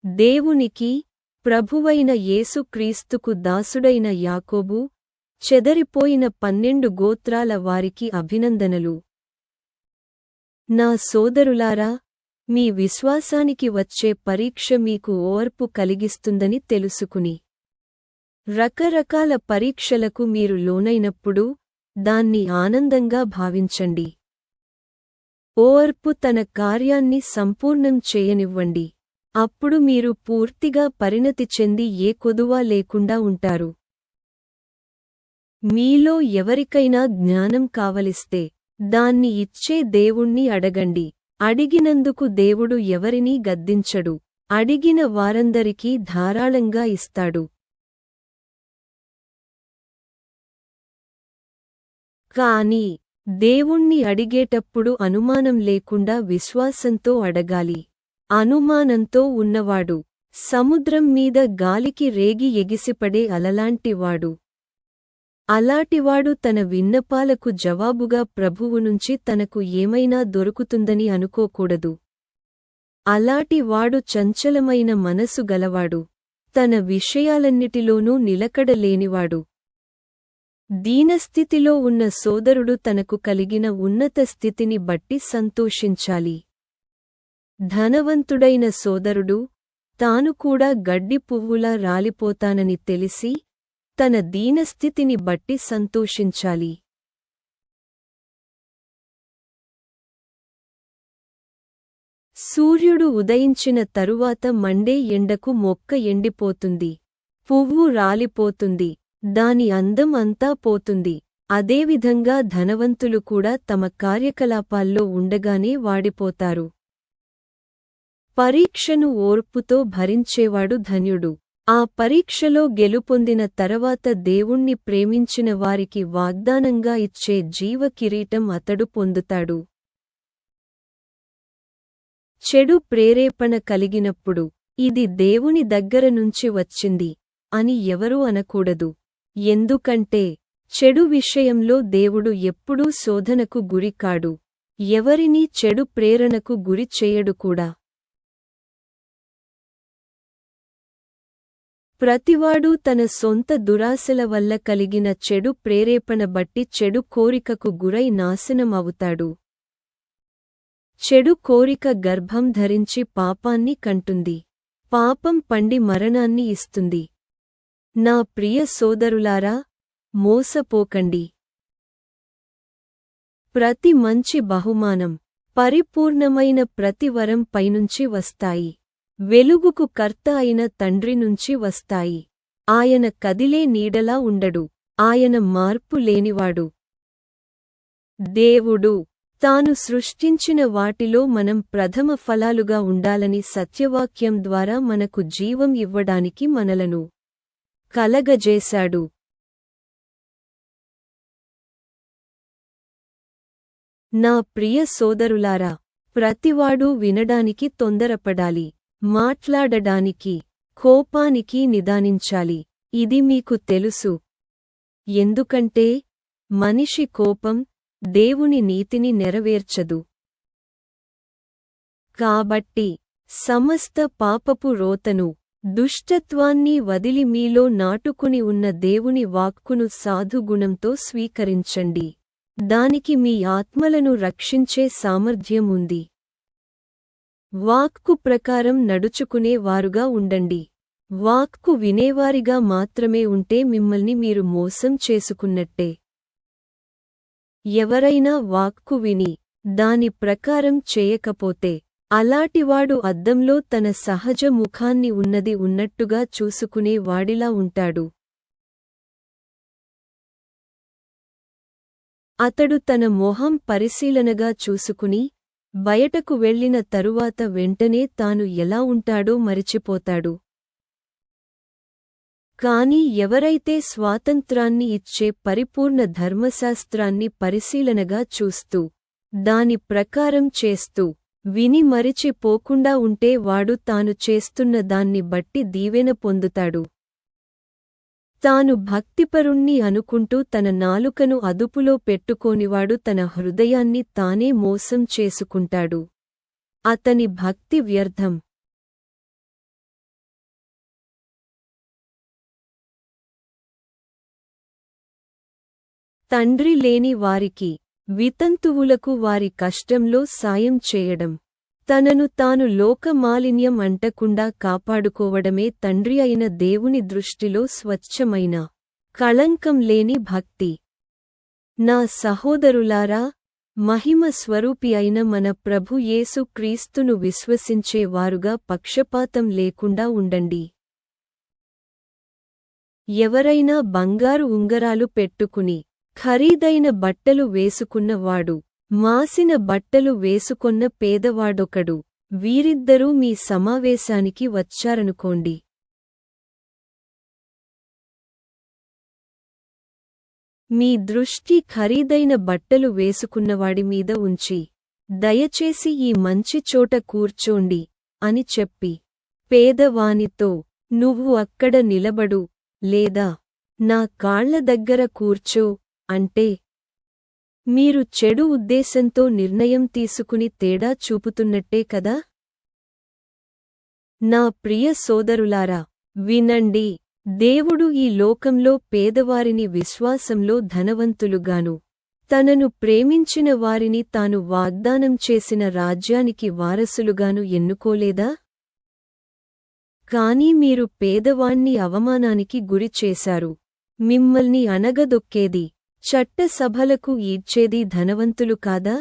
దేవునికి, ప్రభువైన యేసుక్రీస్తుకు దాసుడైన యాకోబు, చెదరిపోయిన 12 గోత్రాల వారికి అభినందనలు. నా సోదరులారా, మీ విశ్వాసానికి వచ్చే పరీక్ష మీకు ఓర్పు కలిగిస్తుందని తెలుసుకుని, రకరకాల పరీక్షలకు మీరు లోనైనప్పుడు దాన్ని ఆనందంగా భావించండి. ఓర్పు తన కార్యాన్ని సంపూర్ణం చేయనివ్వండి. అప్పుడు మీరు పూర్తిగా పరిణతి చెంది ఏ కొదువా లేకుండా ఉంటారు. మీలో ఎవరికైనా జ్ఞానం కావలిస్తే దాన్ని ఇచ్చే దేవుణ్ణి అడగండి. అడిగినందుకు దేవుడు ఎవరినీ గద్దించడు. అడిగిన వారందరికీ ధారాళంగా ఇస్తాడు. కాని దేవుణ్ణి అడిగేటప్పుడు అనుమానం లేకుండా విశ్వాసంతో అడగాలి. అనుమానంతో ఉన్నవాడు సముద్రం మీద గాలికి రేగి ఎగిసిపడే అలలాంటివాడు. అలాటివాడు తన విన్నపాలకు జవాబుగా ప్రభువునుంచి తనకు ఏమైనా దొరుకుతుందని అనుకోకూడదు. అలాటి వాడు చంచలమైన మనసు గలవాడు, తన విషయాలన్నిటిలోనూ నిలకడలేనివాడు. దీనస్థితిలో ఉన్న సోదరుడు తనకు కలిగిన ఉన్నత స్థితిని బట్టి సంతోషించాలి. ధనవంతుడైన సోదరుడు తాను కూడా గడ్డి పువ్వులా రాలిపోతానని తెలిసి తన దీనస్థితిని బట్టి సంతోషించాలి. సూర్యుడు ఉదయించిన తరువాత మండే ఎండకు మొక్క ఎండిపోతుంది, పువ్వు రాలిపోతుంది, దాని అందం అంతా పోతుంది. అదేవిధంగా ధనవంతులు కూడా తమ కార్యకలాపాల్లో ఉండగానే వాడిపోతారు. పరీక్షను ఓర్పుతో భరించేవాడు ధన్యుడు. ఆ పరీక్షలో గెలుపొందిన తరవాత దేవుణ్ణి ప్రేమించిన వారికి వాగ్దానంగా ఇచ్చే జీవ కిరీటం అతడు పొందుతాడు. చెడు ప్రేరేపణ కలిగినప్పుడు ఇది దేవుని దగ్గర నుంచి వచ్చింది అని ఎవరూ అనకూడదు. ఎందుకంటే చెడు విషయంలో దేవుడు ఎప్పుడూ శోధనకు గురికాడు, ఎవరినీ చెడు ప్రేరణకు గురి చేయడు కూడా. ప్రతివాడూ తన సొంత దురాశల వల్ల కలిగిన చెడు ప్రేరేపణ బట్టి చెడు కోరికకు గురై నాశనం అవుతాడు. చెడు కోరిక గర్భం ధరించి పాపాన్ని కంటుంది, పాపం పండి మరణాన్ని ఇస్తుంది. నా ప్రియ సోదరులారా, మోసపోకండి. ప్రతి మంచి బహుమానం, పరిపూర్ణమైన ప్రతి వరం పైనుంచి వస్తాయి. వెలుగుకు కర్త అయిన తండ్రి నుంచి వస్తాయి. ఆయన కదిలే నీడలా ఉండడు, ఆయన మార్పు లేనివాడు. దేవుడు తాను సృష్టించిన వాటిలో మనం ప్రథమ ఫలాలుగా ఉండాలని సత్యవాక్యం ద్వారా మనకు జీవం ఇవ్వడానికి మనలను కలగజేశాడు. నా ప్రియ సోదరులారా, ప్రతివాడూ వినడానికి తొందరపడాలి, మాట్లాడడానికి, కోపానికి నిదానించాలి. ఇది మీకు తెలుసు. ఎందుకంటే మనిషి కోపం దేవుని నీతిని నెరవేర్చదు. కాబట్టి సమస్త పాపపు రోతను, దుష్టత్వాన్ని వదిలి మీలో నాటుకుని ఉన్న దేవుని వాక్కును సాధుగుణంతో స్వీకరించండి. దానికి మీ ఆత్మలను రక్షించే సామర్థ్యం ఉంది. వాక్కు ప్రకారం నడుచుకునే వారుగా ఉండండి. వాక్కు వినేవారిగా మాత్రమే ఉంటే మిమ్మల్ని మీరు మోసం చేసుకున్నట్టే. ఎవరైనా వాక్కు విని దాని ప్రకారం చేయకపోతే అలాటివాడు అద్దంలో తన సహజ ముఖాన్ని ఉన్నది ఉన్నట్టుగా చూసుకునే వాడిలా ఉంటాడు. అతడు తన మొహం పరిశీలనగా చూసుకుని బయటకు వెళ్ళిన తరువాత వెంటనే తాను ఎలా ఉంటాడో మరిచిపోతాడు. కాని ఎవరైతే స్వాతంత్రాన్ని ఇచ్చే పరిపూర్ణ ధర్మశాస్త్రాన్ని పరిశీలనగా చూస్తూ దాని ప్రకారం చేస్తూ విని మరిచిపోకుండా ఉంటే వాడు తాను చేస్తున్న దాన్ని బట్టి దీవెన పొందుతాడు. తాను భక్తిపరుణ్ణి అనుకుంటూ తన నాలుకను అదుపులో పెట్టుకోనివాడు తన హృదయాన్ని తానే మోసం చేసుకుంటాడు. అతని భక్తి వ్యర్థం. తండ్రి లేని వారికి, వితంతువులకు వారి కష్టంలో సాయం చేయడం, తనను తాను లోకమాలిన్యం అంటకుండా కాపాడుకోవడమే తండ్రి అయిన దేవుని దృష్టిలో స్వచ్ఛమైన, కళంకం లేని భక్తి. నా సహోదరులారా, మహిమ స్వరూపి అయిన మన ప్రభు యేసు క్రీస్తును విశ్వసించే వారుగా పక్షపాతం లేకుండా ఉండండి. ఎవరైనా బంగారు ఉంగరాలు పెట్టుకుని, ఖరీదైన బట్టలు వేసుకున్నవాడు, మాసిన బట్టలు వేసుకొన్న పేదవాడొకడు, వీరిద్దరూ మీ సమావేశానికి వచ్చారనుకోండి. మీ దృష్టి ఖరీదైన బట్టలు వేసుకున్నవాడి మీద ఉంచి, దయచేసి ఈ మంచి చోట కూర్చోండి అని చెప్పి, పేదవానితో, నువ్వు అక్కడ నిలబడు, లేదా నా కాళ్ల దగ్గర కూర్చో అంటే, మీరు చెడు ఉద్దేశంతో నిర్ణయం తీసుకుని తేడా చూపుతున్నట్టే కదా. నా ప్రియ సోదరులారా, వినండి. దేవుడు ఈ లోకంలో పేదవారిని విశ్వాసంలో ధనవంతులుగాను, తనను ప్రేమించిన వారిని తాను వాగ్దానం చేసిన రాజ్యానికి వారసులుగాను ఎన్నుకోలేదా? కాని మీరు పేదవాణ్ణి అవమానానికి గురి చేశారు. మిమ్మల్ని అణగదొక్కేది, చట్టసభలకు ఈడ్చేది ధనవంతులు కాదా?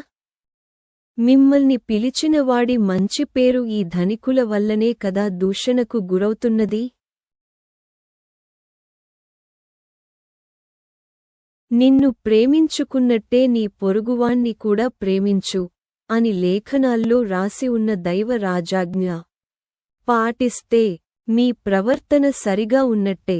మిమ్మల్ని పిలిచినవాడి మంచి పేరు ఈ ధనికుల వల్లనే కదా దూషణకు గురవుతున్నది. నిన్ను ప్రేమించుకున్నట్టే నీ పొరుగువాణ్ణి కూడా ప్రేమించు అని లేఖనాల్లో రాసి ఉన్న దైవ రాజాజ్ఞ పాటిస్తే మీ ప్రవర్తన సరిగా ఉన్నట్టే.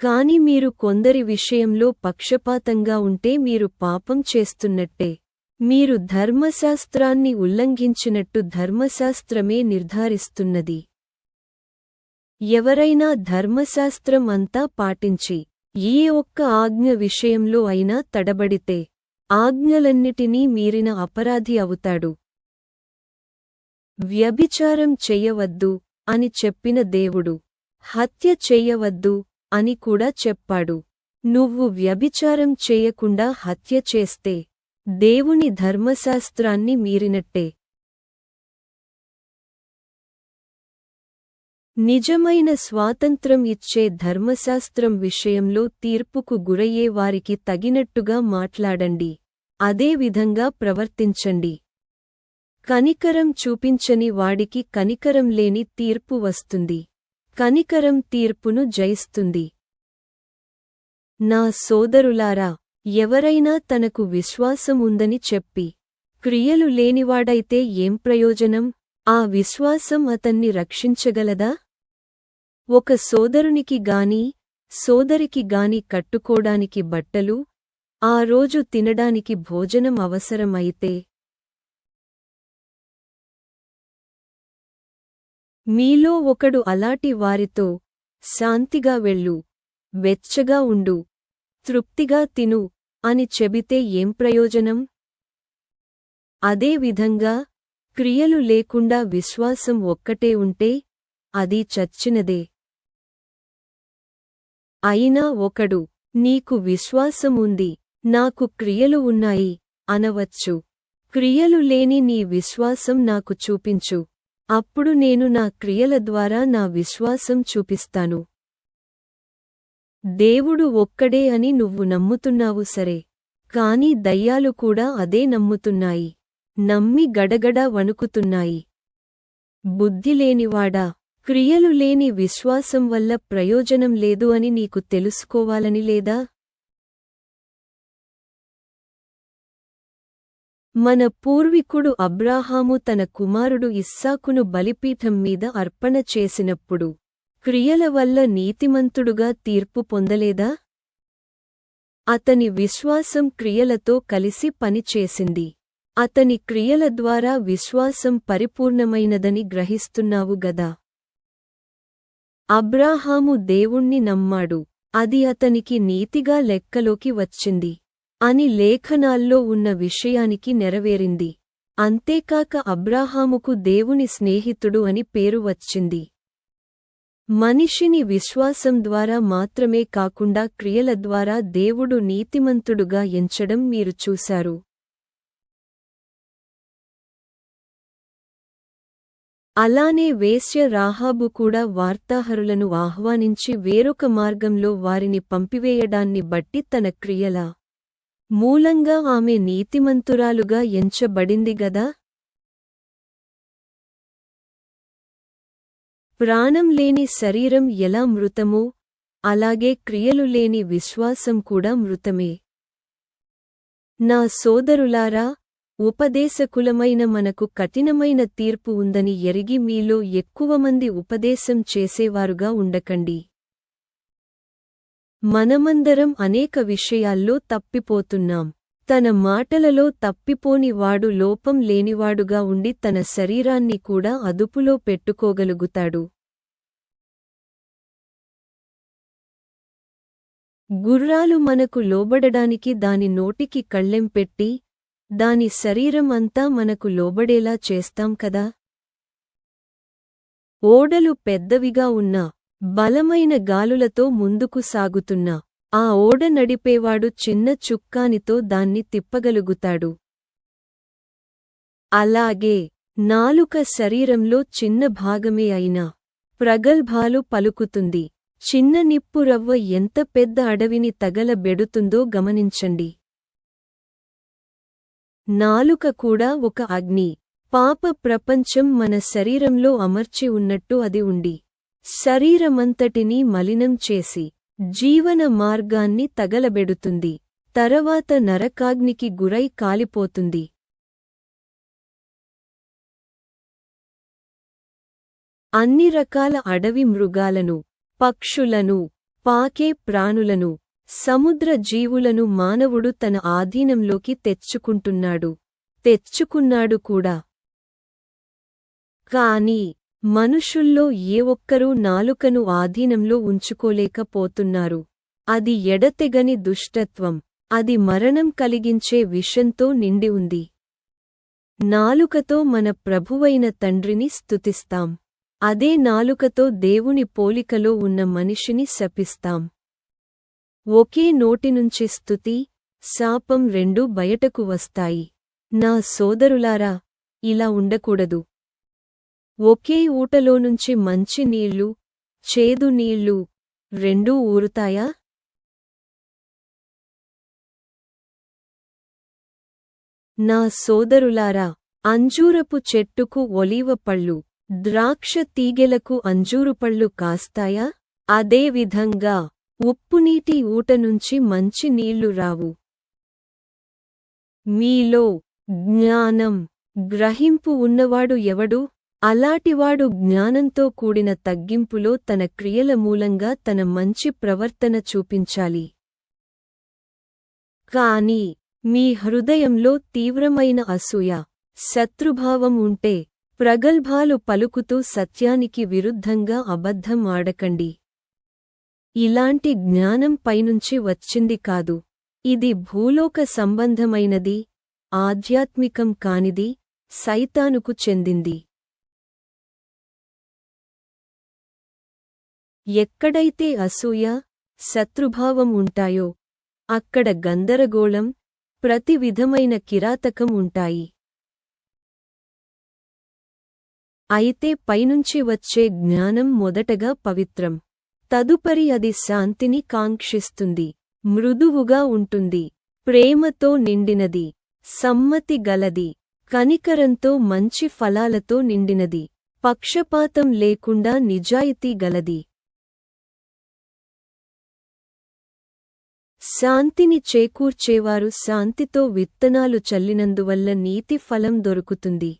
కాని మీరు కొందరి విషయంలో పక్షపాతంగా ఉంటే మీరు పాపం చేస్తున్నట్టే. మీరు ధర్మశాస్త్రాన్ని ఉల్లంఘించినట్టు ధర్మశాస్త్రమే నిర్ధారిస్తున్నది. ఎవరైనా ధర్మశాస్త్రం అంతా పాటించి ఏ ఒక్క ఆజ్ఞ విషయంలో అయినా తడబడితే, ఆజ్ఞలన్నిటినీ మీరిన అపరాధి అవుతాడు. వ్యభిచారం చెయ్యవద్దు అని చెప్పిన దేవుడు, హత్య చెయ్యవద్దు అని కూడా చెప్పాడు. నువ్వు వ్యభిచారం చేయకుండా హత్య చేస్తే, దేవుని ధర్మశాస్త్రాన్ని మీరినట్టే. నిజమైన స్వాతంత్రం ఇచ్చే ధర్మశాస్త్రం విషయంలో తీర్పుకు గురయ్యే వారికి తగినట్టుగా మాట్లాడండి, అదే విధంగా ప్రవర్తించండి. కనికరం చూపించని వాడికి కనికరం లేని తీర్పు వస్తుంది. కనికరం తీర్పును జయిస్తుంది. నా సోదరులారా, ఎవరైనా తనకు విశ్వాసం ఉందని చెప్పి, క్రియలు లేనివాడైతే ఏం ప్రయోజనం? ఆ విశ్వాసం అతన్ని రక్షించగలదా? ఒక సోదరునికి గాని, సోదరికి గాని కట్టుకోడానికి బట్టలు, ఆ రోజు తినడానికి భోజనం అవసరం అయితే, మీలో ఒకడు అలాటి వారితో, శాంతిగా వెళ్ళు, వెచ్చగా ఉండు, తృప్తిగా తిను అని చెబితే ఏం ప్రయోజనం? అదే విధంగా క్రియలు లేకుండా విశ్వాసం ఒక్కటే ఉంటే, అది చచ్చినదే. అయినా ఒకడు, నీకు విశ్వాసం ఉంది, నాకు క్రియలు ఉన్నాయి అనవచ్చు. క్రియలు లేని నీ విశ్వాసం నాకు చూపించు, అప్పుడు నేను నా క్రియల ద్వారా నా విశ్వాసం చూపిస్తాను. దేవుడు ఒక్కడే అని నువ్వు నమ్ముతున్నావు సరే, కాని దయ్యాలు కూడా అదే నమ్ముతున్నాయి, నమ్మి గడగడా వణుకుతున్నాయి. బుద్ధిలేనివాడా, క్రియలు లేని విశ్వాసం వల్ల ప్రయోజనం లేదు అని నీకు తెలుసుకోవాలని లేదా? మన పూర్వీకుడు అబ్రాహాము తన కుమారుడు ఇస్సాకును బలిపీఠం మీద అర్పణ చేసినప్పుడు, క్రియల వల్ల నీతిమంతుడుగా తీర్పు పొందలేదా? అతని విశ్వాసం క్రియలతో కలిసి పనిచేసింది. అతని క్రియల ద్వారా విశ్వాసం పరిపూర్ణమైనదని గ్రహిస్తున్నావు గదా. అబ్రాహాము దేవుణ్ణి నమ్మాడు, అది అతనికి నీతిగా లెక్కలోకి వచ్చింది అని లేఖనాల్లో ఉన్న విషయానికి నెరవేరింది. అంతేకాక అబ్రాహాముకు దేవుని స్నేహితుడు అని పేరు వచ్చింది. మనిషిని విశ్వాసం ద్వారా మాత్రమే కాకుండా క్రియల ద్వారా దేవుడు నీతిమంతుడుగా ఎంచడం మీరు చూశారు. అలానే వేశ్య రాహాబు కూడా వార్తాహరులను ఆహ్వానించి వేరొక మార్గంలో వారిని పంపివేయడాన్ని బట్టి తన క్రియల మూలంగా ఆమె నీతిమంతురాలుగా ఎంచబడింది గదా. ప్రాణం లేని శరీరం ఎలా మృతమో అలాగే క్రియలు లేని విశ్వాసం కూడా మృతమే. నా సోదరులారా, ఉపదేశకులమైన మనకు కఠినమైన తీర్పు ఉందని ఎరిగి మీలో ఎక్కువమంది ఉపదేశం చేసేవారుగా ఉండకండి. మనమందరం అనేక విషయాల్లో తప్పిపోతున్నాం. తన మాటలలో తప్పిపోని వాడు లోపం లేనివాడుగా ఉండి తన శరీరాన్ని కూడా అదుపులో పెట్టుకోగలుగుతాడు. గుర్రాలు మనకు లోబడడానికి దాని నోటికి కళ్ళెం పెట్టి దాని శరీరం అంతా మనకు లోబడేలా చేస్తాం కదా. ఓడలు పెద్దవిగా ఉన్నా బలమైన గాలులతో ముందుకు సాగుతున్నా ఆ ఓడ నడిపేవాడు చిన్న చుక్కానితో దాన్ని తిప్పగలుగుతాడు. అలాగే నాలుక శరీరంలో చిన్న భాగమే అయినా ప్రగల్భాలు పలుకుతుంది. చిన్న నిప్పు రవ్వ ఎంత పెద్ద అడవిని తగలబెడుతుందో గమనించండి. నాలుక కూడా ఒక అగ్ని. పాప ప్రపంచం మన శరీరంలో అమర్చి ఉన్నట్టు అది ఉండి శరీరమంతటినీ మలినం చేసి జీవన మార్గాన్ని తగలబెడుతుంది. తరవాత నరకాగ్నికి గురై కాలిపోతుంది. అన్ని రకాల అడవి మృగాలను, పక్షులను, పాకే ప్రాణులను, సముద్ర జీవులను మానవుడు తన ఆధీనంలోకి తెచ్చుకున్నాడు కూడా. కాని మనుషుల్లో ఏ ఒక్కరూ నాలుకను ఆధీనంలో ఉంచుకోలేకపోతున్నారు. అది ఎడతెగని దుష్టత్వం. అది మరణం కలిగించే విషంతో నిండి ఉంది. నాలుకతో మన ప్రభువైన తండ్రిని స్తుతిస్తాం. అదే నాలుకతో దేవుని పోలికలో ఉన్న మనిషిని శపిస్తాం. ఒకే నోటినుంచి స్తుతి, శాపం రెండూ బయటకు వస్తాయి. నా సోదరులారా, ఇలా ఉండకూడదు. ఒకే ఊటలోనుంచి మంచి నీళ్లు, చేదు నీళ్లు రెండూ ఊరుతాయా? నా సోదరులారా, అంజూరపు చెట్టుకు ఒలీవ పళ్ళు, ద్రాక్ష తీగెలకు అంజూరుపళ్ళు కాస్తాయా? అదేవిధంగా ఉప్పునీటి ఊటనుంచి మంచి నీళ్లు రావు. మీలో జ్ఞానం, గ్రహింపు ఉన్నవాడు ఎవడు? అలాటివాడు జ్ఞానంతో కూడిన తగ్గింపులో తన క్రియల మూలంగా తన మంచి ప్రవర్తన చూపించాలి. కాని మీ హృదయంలో తీవ్రమైన అసూయ, శత్రుభావం ఉంటే ప్రగల్భాలు పలుకుతూ సత్యానికి విరుద్ధంగా అబద్ధం ఆడకండి. ఇలాంటి జ్ఞానం పైనుంచి వచ్చింది కాదు. ఇది భూలోక సంబంధమైనది, ఆధ్యాత్మికం కానిది, సైతానుకు చెందింది. ఎక్కడైతే అసూయ, శత్రుభావం ఉంటాయో అక్కడ గందరగోళం, ప్రతి విధమైన కిరాతకం ఉంటాయి. అయితే పైనుంచి వచ్చే జ్ఞానం మొదటగా పవిత్రం. తదుపరి అది శాంతిని కాంక్షిస్తుంది, మృదువుగా ఉంటుంది, ప్రేమతో నిండినది, సమ్మతి గలది, కనికరంతో మంచి ఫలాలతో నిండినది, పక్షపాతం లేకుండా నిజాయితీ గలది. శాంతిని చేకూర్చేవారు శాంతితో విత్తనాలు చల్లినందువల్ల నీతి ఫలం దొరుకుతుంది.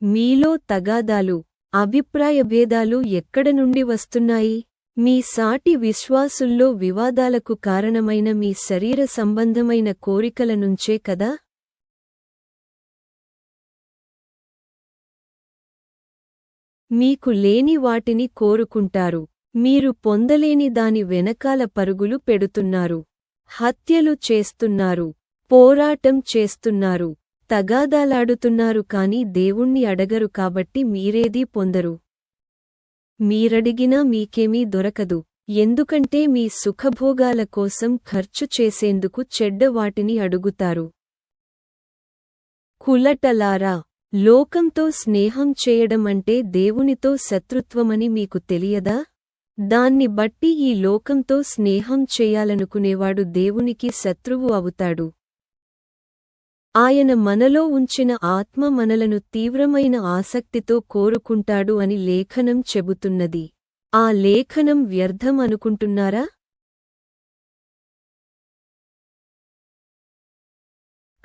మీలో తగాదాలు, అభిప్రాయభేదాలు ఎక్కడ నుండి వస్తున్నాయి? మీ సాటి విశ్వాసుల్లో వివాదాలకు కారణమైన మీ శరీర సంబంధమైన కోరికల నుంచే కదా? మీకు లేని వాటిని కోరుకుంటారు. మీరు పొందలేని దాని వెనకాల పరుగులు పెడుతున్నారు. హత్యలు చేస్తున్నారు, పోరాటం చేస్తున్నారు, తగాదాలాడుతున్నారు కాని దేవుణ్ణి అడగరు కాబట్టి మీరేదీ పొందరు. మీరడిగినా మీకేమీ దొరకదు, ఎందుకంటే మీ సుఖభోగాల కోసం ఖర్చు చేసేందుకు చెడ్డ వాటిని అడుగుతారు. కులటలారా, లోకంతో స్నేహం చేయడమంటే దేవునితో శత్రుత్వమని మీకు తెలియదా? దాన్ని బట్టి ఈ లోకంతో స్నేహం చేయాలనుకునేవాడు దేవునికి శత్రువు అవుతాడు. ఆయన మనలో ఉంచిన ఆత్మ మనలను తీవ్రమైన ఆసక్తితో కోరుకుంటాడు అని లేఖనం చెబుతున్నది. ఆ లేఖనం వ్యర్థం అనుకుంటున్నారా?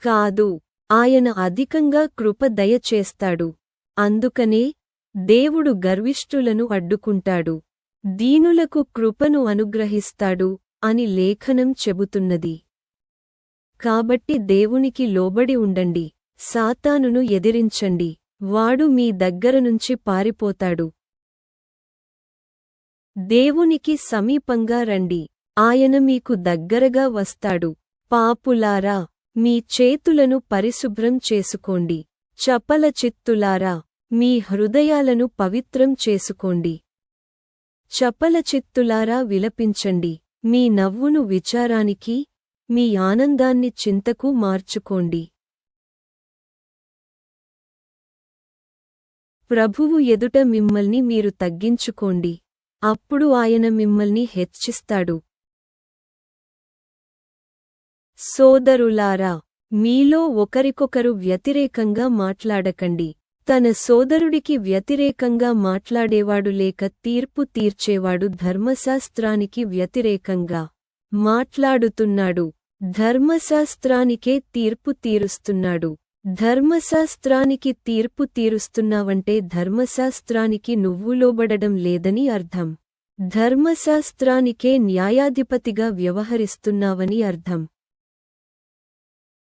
కాదు, ఆయన అధికంగా కృప దయచేస్తాడు. అందుకనే దేవుడు గర్విష్ఠులను అడ్డుకుంటాడు, దీనులకు కృపను అనుగ్రహిస్తాడు అని లేఖనం చెబుతున్నది. కాబట్టి దేవునికి లోబడి ఉండండి, సాతానును ఎదిరించండి, వాడు మీ దగ్గరనుంచి పారిపోతాడు. దేవునికి సమీపంగా రండి, ఆయన మీకు దగ్గరగా వస్తాడు. పాపులారా, మీ చేతులను పరిశుభ్రం చేసుకోండి. చపల చిత్తులారా, మీ హృదయాలను పవిత్రం చేసుకోండి. చపల చిత్తులారా, విలపించండి, మీ నవ్వును విచారానికి, మీ ఆనందాన్ని చింతకు మార్చుకోండి. ప్రభువు ఎదుట మిమ్మల్ని మీరు తగ్గించుకోండి, అప్పుడు ఆయన మిమ్మల్ని హెచ్చిస్తాడు. సోదరులారా, మీలో ఒకరికొకరు వ్యతిరేకంగా మాట్లాడకండి. తన సోదరుడికి వ్యతిరేకంగా మాట్లాడేవాడు లేక తీర్పు తీర్చేవాడు ధర్మశాస్త్రానికి వ్యతిరేకంగా మాట్లాడుతున్నాడు, ధర్మశాస్త్రానికే తీర్పు తీరుస్తున్నాడు. ధర్మశాస్త్రానికి తీర్పు తీరుస్తున్నావంటే ధర్మశాస్త్రానికి నువ్వు లోబడడం లేదని అర్థం. ధర్మశాస్త్రానికే న్యాయాధిపతిగా వ్యవహరిస్తున్నావని అర్థం.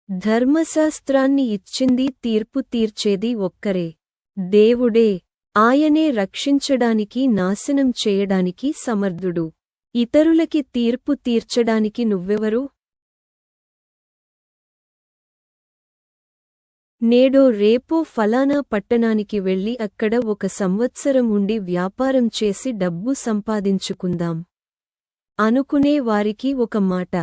ధర్మశాస్త్రాన్ని ఇచ్చింది, తీర్పు తీర్చేది ఒక్కరే, దేవుడే. ఆయనే రక్షించడానికి, నాశనం చేయడానికి సమర్థుడు. ఇతరులకి తీర్పు తీర్చడానికి నువ్వెవరు? నేడో రేపో ఫలానా పట్టణానికి వెళ్ళి అక్కడ 1 సంవత్సరం ఉండి వ్యాపారం చేసి డబ్బు సంపాదించుకుందాం అనుకునే వారికి ఒక మాట,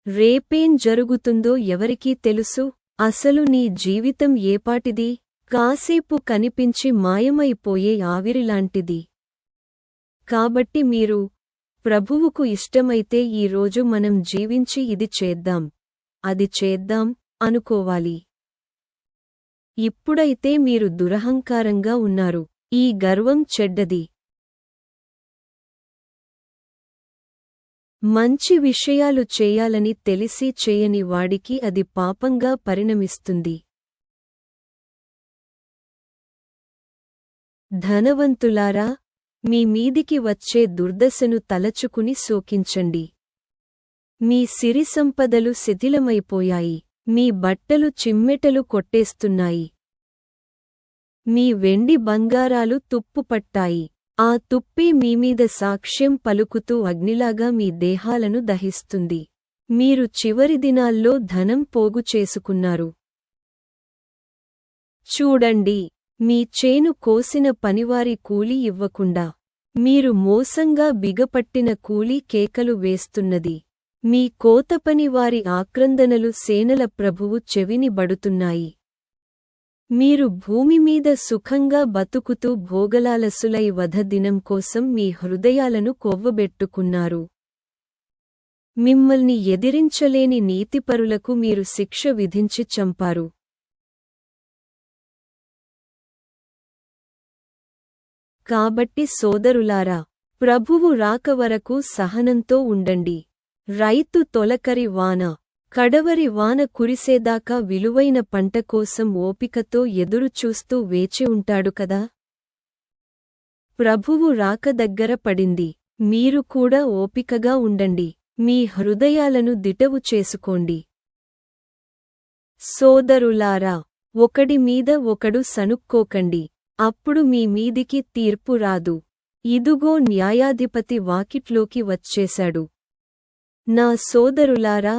రేపేం జరుగుతుందో ఎవరికీ తెలుసు? అసలు నీ జీవితం ఏపాటిది? కాసేపు కనిపించి మాయమైపోయే ఆవిరిలాంటిది. కాబట్టి మీరు ప్రభువుకు ఇష్టమైతే ఈరోజు మనం జీవించి ఇది చేద్దాం, అది చేద్దాం అనుకోవాలి. ఇప్పుడైతే మీరు దురహంకారంగా ఉన్నారు. ఈ గర్వం చెడ్డది. మంచి విషయాలు చేయాలని తెలిసి చేయని వాడికి అది పాపంగా పరిణమిస్తుంది. ధనవంతులారా, మీ మీదికి వచ్చే దుర్దశను తలచుకుని శోకించండి. మీ సిరి సంపదలు శిథిలమైపోయాయి, మీ బట్టలు చిమ్మెటలు కొట్టేస్తున్నాయి. మీ వెండి బంగారాలు తుప్పుపట్టాయి, ఆ తుప్పే మీమీద సాక్ష్యం పలుకుతూ అగ్నిలాగా మీ దేహాలను దహిస్తుంది. మీరు చివరి దినాల్లో ధనం పోగు చేసుకున్నారు. చూడండి, మీ చేను కోసిన పనివారి కూలీ ఇవ్వకుండా మీరు మోసంగా బిగపట్టిన కూలీ కేకలు వేస్తున్నది. మీ కోతపనివారి ఆక్రందనలు సేనల ప్రభువు చెవిని బడుతున్నాయి. మీరు భూమిమీద సుఖంగా బతుకుతూ భోగలాలసులై వధ దినం కోసం మీ హృదయాలను కొవ్వబెట్టుకున్నారు. మిమ్మల్ని ఎదిరించలేని నీతిపరులకు మీరు శిక్ష విధించి చంపారు. కాబట్టి సోదరులారా, ప్రభువు రాక వరకు సహనంతో ఉండండి. రైతు తొలకరి వాన, కడవరి వాన కురిసేదాకా విలువైన పంట కోసం ఓపికతో ఎదురుచూస్తూ వేచి ఉంటాడు కదా. ప్రభువు రాక దగ్గర పడింది, మీరు కూడా ఓపికగా ఉండండి. మీ హృదయాలను దిటవు చేసుకోండి. సోదరులారా, ఒకడి మీద ఒకడు సనుక్కోకండి, అప్పుడు మీ మీదికి తీర్పు రాదు. ఇదుగో న్యాయాధిపతి వాకిట్లోకి వచ్చేశాడు. నా సోదరులారా,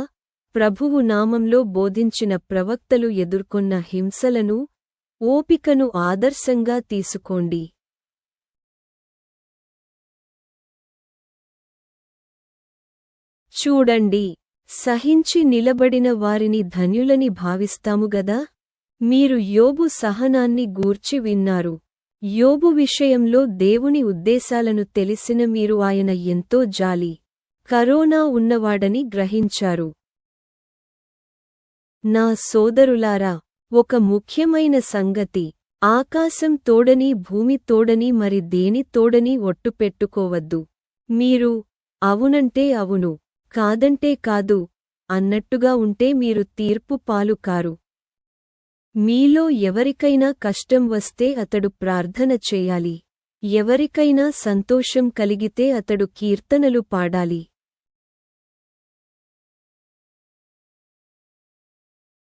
ప్రభువు నామంలో బోధించిన ప్రవక్తలు ఎదుర్కొన్న హింసలను, ఓపికను ఆదర్శంగా తీసుకోండి. చూడండి, సహించి నిలబడిన వారిని ధన్యులని భావిస్తాముగదా. మీరు యోబు సహనాన్ని గూర్చి విన్నారు. యోబు విషయంలో దేవుని ఉద్దేశాలను తెలిసిన మీరు ఆయన ఎంతో జాలి, కరుణ ఉన్నవాడని గ్రహించారు. నా సోదరులారా, ఒక ముఖ్యమైన సంగతి, ఆకాశం తోడని భూమి తోడని మరి దేని తోడని ఒట్టు పెట్టుకోవద్దు. మీరు అవునంటే అవును, కాదంటే కాదు అన్నట్టుగా ఉంటే మీరు తీర్పు పాలు కారు. మీలో ఎవరికైనా కష్టం వస్తే అతడు ప్రార్థన చేయాలి. ఎవరికైనా సంతోషం కలిగితే అతడు కీర్తనలు పాడాలి.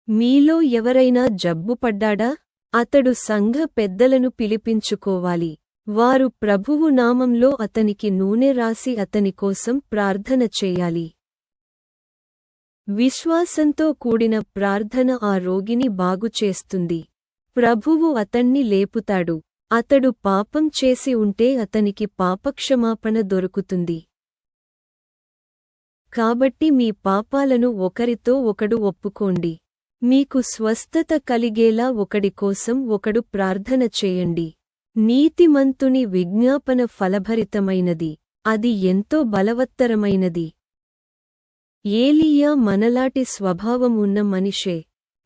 మీలో ఎవరైనా జబ్బుపడ్డాడా? అతడు సంఘ పెద్దలను పిలిపించుకోవాలి. వారు ప్రభువు నామంలో అతనికి నూనె రాసి అతని కోసం ప్రార్థన చేయాలి. విశ్వాసంతో కూడిన ప్రార్థన ఆ రోగిని బాగుచేస్తుంది. ప్రభువు అతన్ని లేపుతాడు. అతడు పాపం చేసి ఉంటే అతనికి పాపక్షమాపణ దొరుకుతుంది. కాబట్టి మీ పాపాలను ఒకరితో ఒకడు ఒప్పుకోండి. మీకు స్వస్థత కలిగేలా ఒకడి కోసం ఒకడు ప్రార్థన చేయండి. నీతిమంతుని విజ్ఞాపన ఫలభరితమైనది, అది ఎంతో బలవత్తరమైనది. ఏలీయా మనలాటి స్వభావం ఉన్న మనిషే.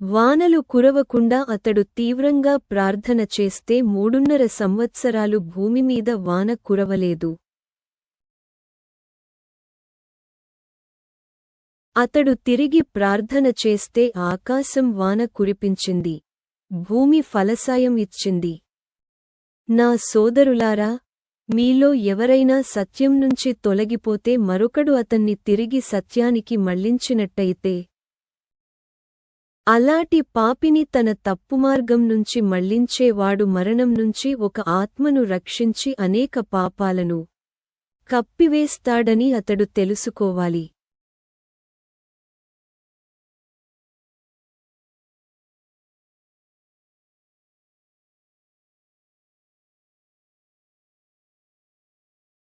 వానలు కురవకుండా అతడు తీవ్రంగా ప్రార్థన చేస్తే 3.5 సంవత్సరాలు భూమిమీద వాన కురవలేదు. అతడు తిరిగి ప్రార్థన చేస్తే ఆకాశం వాన కురిపించింది, భూమి ఫలసాయం ఇచ్చింది. నా సోదరులారా, మీలో ఎవరైనా సత్యం నుంచి తొలగిపోతే మరొకడు అతన్ని తిరిగి సత్యానికి మళ్లించినట్టయితే, అలాటి పాపిని తన తప్పుమార్గం నుంచి మళ్లించేవాడు మరణం నుంచి ఒక ఆత్మను రక్షించి అనేక పాపాలను కప్పివేస్తాడని అతడు తెలుసుకోవాలి.